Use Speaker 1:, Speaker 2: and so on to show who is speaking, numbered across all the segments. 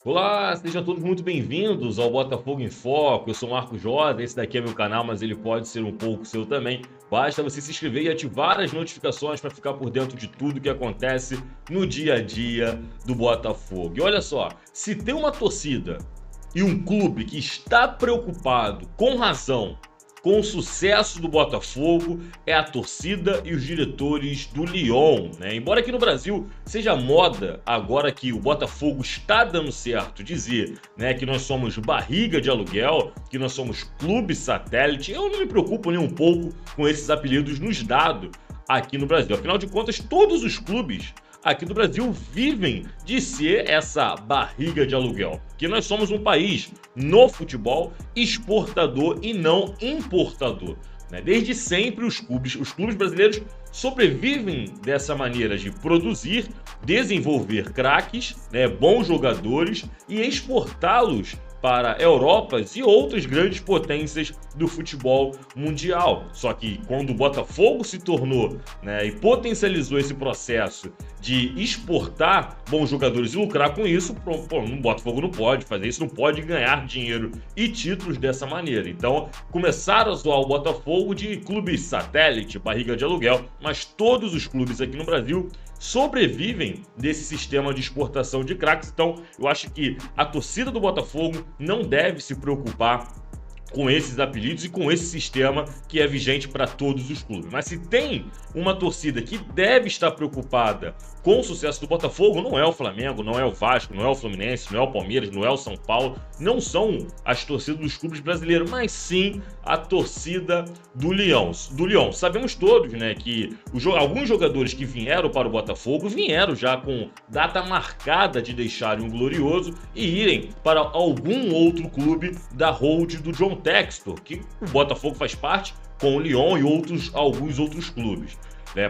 Speaker 1: Olá, sejam todos muito bem-vindos ao Botafogo em Foco. Eu sou o Marcos Rosa, esse daqui é meu canal, mas ele pode ser um pouco seu também. Basta você se inscrever e ativar as notificações para ficar por dentro de tudo que acontece no dia a dia do Botafogo. E olha só, se tem uma torcida e um clube que está preocupado, com razão, com o sucesso do Botafogo, é a torcida e os diretores do Lyon, né? Embora aqui no Brasil seja moda, agora que o Botafogo está dando certo, dizer, né, que nós somos barriga de aluguel, que nós somos clube satélite, eu não me preocupo nem um pouco com esses apelidos nos dados aqui no Brasil. Afinal de contas, todos os clubes aqui do Brasil vivem de ser essa barriga de aluguel, que nós somos um país no futebol exportador e não importador, né? Desde sempre os clubes brasileiros sobrevivem dessa maneira de produzir, desenvolver craques, né, bons jogadores e exportá-los para Europas e outras grandes potências do futebol mundial. Só que quando o Botafogo se tornou, né, e potencializou esse processo de exportar bons jogadores e lucrar com isso, o Botafogo não pode fazer isso, não pode ganhar dinheiro e títulos dessa maneira. Então começaram a zoar o Botafogo de clube satélite, barriga de aluguel, mas todos os clubes aqui no Brasil sobrevivem desse sistema de exportação de craques. Então eu acho que a torcida do Botafogo não deve se preocupar com esses apelidos e com esse sistema que é vigente para todos os clubes. Mas se tem uma torcida que deve estar preocupada com o sucesso do Botafogo, não é o Flamengo, não é o Vasco, não é o Fluminense, não é o Palmeiras, não é o São Paulo, não são as torcidas dos clubes brasileiros, mas sim a torcida do Lyon. Sabemos todos, né, que alguns jogadores que vieram para o Botafogo vieram já com data marcada de deixarem o glorioso e irem para algum outro clube da hold do John Textor, que o Botafogo faz parte, com o Lyon e alguns outros clubes.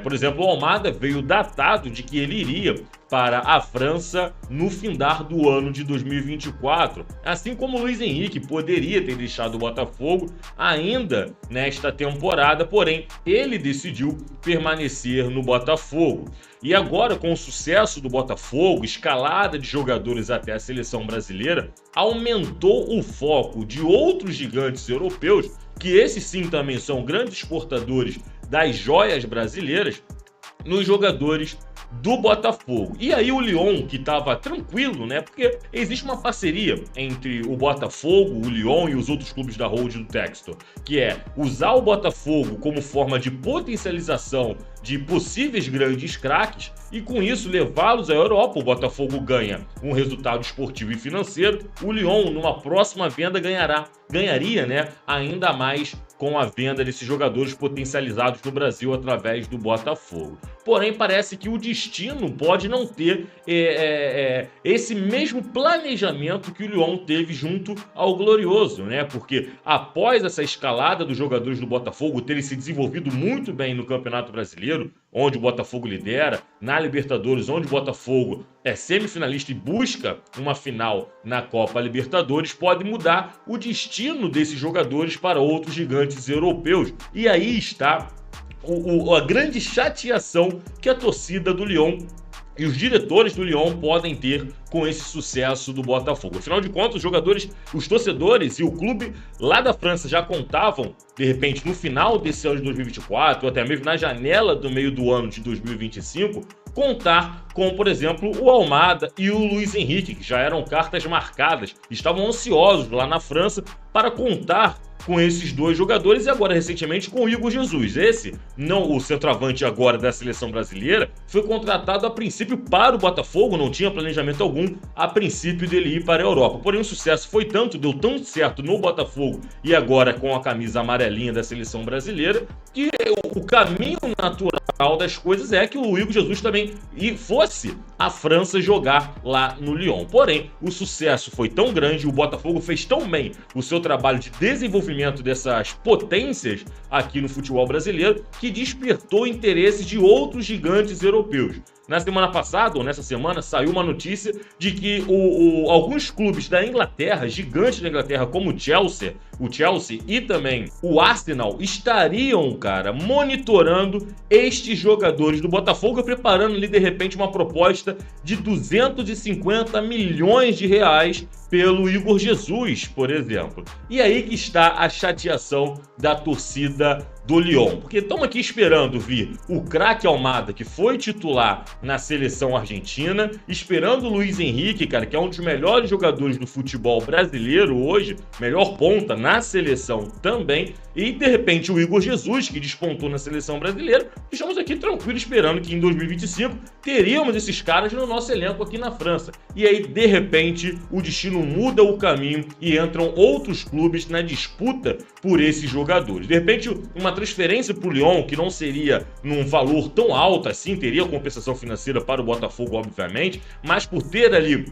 Speaker 1: Por exemplo, o Almada veio datado de que ele iria para a França no findar do ano de 2024, assim como o Luiz Henrique poderia ter deixado o Botafogo ainda nesta temporada, porém ele decidiu permanecer no Botafogo. E agora, com o sucesso do Botafogo, escalada de jogadores até a seleção brasileira, aumentou o foco de outros gigantes europeus, que esses sim também são grandes exportadores das joias brasileiras, nos jogadores do Botafogo. E aí o Lyon, que estava tranquilo, né? Porque existe uma parceria entre o Botafogo, o Lyon e os outros clubes da hold do Textor, que é usar o Botafogo como forma de potencialização de possíveis grandes craques e com isso levá-los à Europa. O Botafogo ganha um resultado esportivo e financeiro, o Lyon numa próxima venda ganharia, né, ainda mais com a venda desses jogadores potencializados no Brasil através do Botafogo. Porém, parece que o destino pode não ter esse mesmo planejamento que o Lyon teve junto ao Glorioso, né? Porque após essa escalada dos jogadores do Botafogo terem se desenvolvido muito bem no Campeonato Brasileiro, onde o Botafogo lidera, na Libertadores, onde o Botafogo é semifinalista e busca uma final na Copa Libertadores, pode mudar o destino desses jogadores para outros gigantes europeus. E aí está a grande chateação que a torcida do Lyon e os diretores do Lyon podem ter com esse sucesso do Botafogo. Afinal de contas, os jogadores, os torcedores e o clube lá da França já contavam, de repente, no final desse ano de 2024, ou até mesmo na janela do meio do ano de 2025, contar com, por exemplo, o Almada e o Luiz Henrique, que já eram cartas marcadas, estavam ansiosos lá na França para contar com esses dois jogadores e agora recentemente com o Igor Jesus. Esse, não o centroavante agora da seleção brasileira, foi contratado a princípio para o Botafogo, não tinha planejamento algum a princípio dele ir para a Europa. Porém o sucesso foi tanto, deu tão certo no Botafogo e agora com a camisa amarelinha da seleção brasileira, que o caminho natural das coisas é que o Igor Jesus também fosse à França jogar lá no Lyon. Porém, o sucesso foi tão grande, o Botafogo fez tão bem o seu trabalho de desenvolvimento dessas potências aqui no futebol brasileiro, que despertou interesse de outros gigantes europeus. Na semana passada, ou nessa semana, saiu uma notícia de que alguns clubes da Inglaterra, gigantes da Inglaterra, como o Chelsea e também o Arsenal, estariam, cara, monitorando estes jogadores do Botafogo e preparando ali, de repente, uma proposta de 250 milhões de reais pelo Igor Jesus, por exemplo. E aí que está a chateação da torcida do Lyon, porque estamos aqui esperando vir o craque Almada, que foi titular na seleção argentina, esperando o Luiz Henrique, cara, que é um dos melhores jogadores do futebol brasileiro hoje, melhor ponta na seleção também, e de repente o Igor Jesus, que despontou na seleção brasileira. Estamos aqui tranquilos esperando que em 2025 teríamos esses caras no nosso elenco aqui na França. E aí, de repente, o destino muda o caminho e entram outros clubes na disputa por esses jogadores. De repente, uma transferência para o Lyon, que não seria num valor tão alto assim, teria compensação financeira para o Botafogo, obviamente, mas por ter ali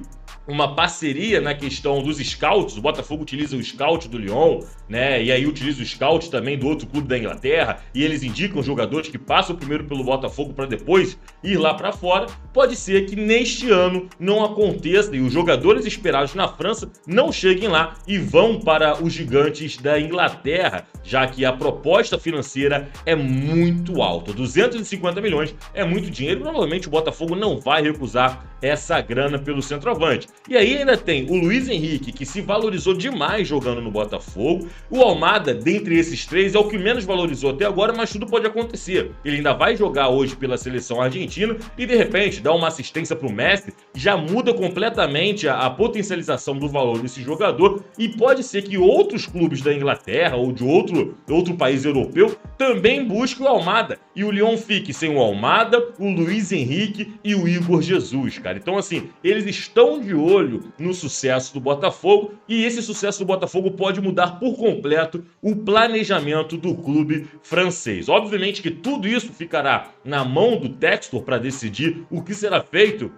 Speaker 1: uma parceria na questão dos scouts, o Botafogo utiliza o scout do Lyon, né, e aí utiliza o scout também do outro clube da Inglaterra, e eles indicam jogadores que passam primeiro pelo Botafogo para depois ir lá para fora. Pode ser que neste ano não aconteça e os jogadores esperados na França não cheguem lá e vão para os gigantes da Inglaterra, já que a proposta financeira é muito alta. 250 milhões é muito dinheiro, provavelmente o Botafogo não vai recusar essa grana pelo centroavante. E aí ainda tem o Luiz Henrique, que se valorizou demais jogando no Botafogo. O Almada, dentre esses três, é o que menos valorizou até agora, mas tudo pode acontecer. Ele ainda vai jogar hoje pela seleção argentina e, de repente, dá uma assistência para o Messi, já muda completamente a potencialização do valor desse jogador, e pode ser que outros clubes da Inglaterra ou de outro país europeu também busquem o Almada, e o Lyon fique sem o Almada, o Luiz Henrique e o Igor Jesus, cara. Então, assim, eles estão de olho no sucesso do Botafogo, e esse sucesso do Botafogo pode mudar por completo o planejamento do clube francês. Obviamente que tudo isso ficará na mão do Textor para decidir o que será feito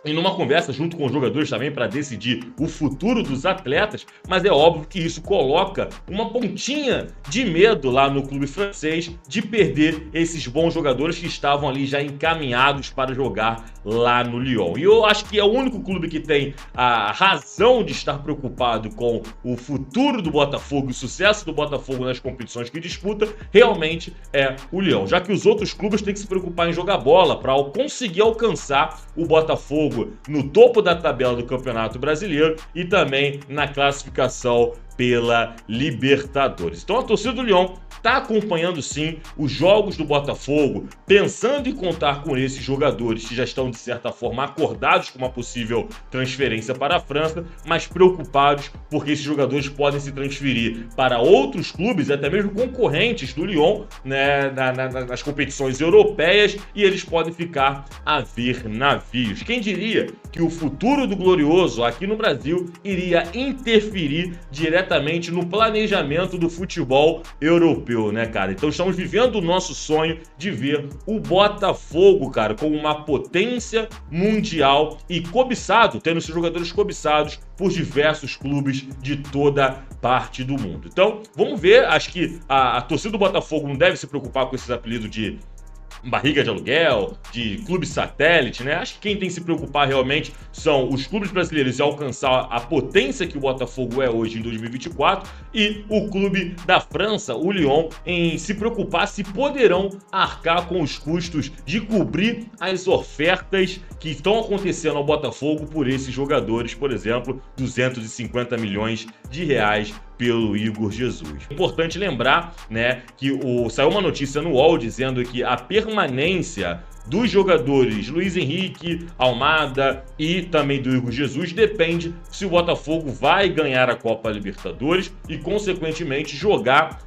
Speaker 1: e numa conversa junto com os jogadores também para decidir o futuro dos atletas, mas é óbvio que isso coloca uma pontinha de medo lá no clube francês de perder esses bons jogadores que estavam ali já encaminhados para jogar lá no Lyon. E eu acho que é o único clube que tem a razão de estar preocupado com o futuro do Botafogo e o sucesso do Botafogo nas competições que disputa, realmente é o Lyon, já que os outros clubes têm que se preocupar em jogar bola para conseguir alcançar o Botafogo no topo da tabela do Campeonato Brasileiro e também na classificação pela Libertadores. Então a torcida do Lyon está acompanhando sim os jogos do Botafogo, pensando em contar com esses jogadores que já estão de certa forma acordados com uma possível transferência para a França, mas preocupados porque esses jogadores podem se transferir para outros clubes, até mesmo concorrentes do Lyon, né, nas competições europeias, e eles podem ficar a ver navios. Quem diria que o futuro do Glorioso aqui no Brasil iria interferir diretamente no planejamento do futebol europeu, né, cara? Então estamos vivendo o nosso sonho de ver o Botafogo, cara, como uma potência mundial e cobiçado, tendo seus jogadores cobiçados por diversos clubes de toda parte do mundo. Então, vamos ver, acho que a torcida do Botafogo não deve se preocupar com esses apelidos de barriga de aluguel, de clube satélite, né? Acho que quem tem que se preocupar realmente são os clubes brasileiros e alcançar a potência que o Botafogo é hoje em 2024, e o clube da França, o Lyon, em se preocupar se poderão arcar com os custos de cobrir as ofertas que estão acontecendo ao Botafogo por esses jogadores, por exemplo, 250 milhões de reais pelo Igor Jesus. Importante lembrar, né, que saiu uma notícia no UOL dizendo que a permanência dos jogadores Luiz Henrique, Almada e também do Igor Jesus depende se o Botafogo vai ganhar a Copa Libertadores e, consequentemente, jogar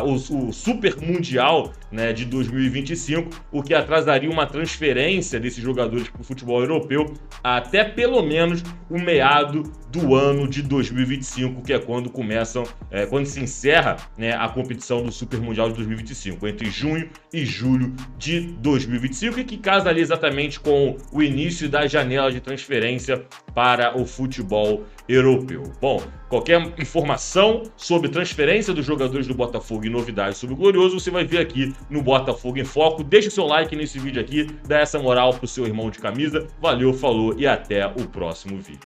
Speaker 1: o Super Mundial, né, de 2025, o que atrasaria uma transferência desses jogadores para o futebol europeu até pelo menos o meado do ano de 2025, que é quando quando se encerra, né, a competição do Super Mundial de 2025, entre junho e julho de 2025. 2025 e que casa ali exatamente com o início da janela de transferência para o futebol europeu. Bom, qualquer informação sobre transferência dos jogadores do Botafogo e novidades sobre o Glorioso, você vai ver aqui no Botafogo em Foco. Deixa o seu like nesse vídeo aqui, dá essa moral pro seu irmão de camisa. Valeu, falou e até o próximo vídeo.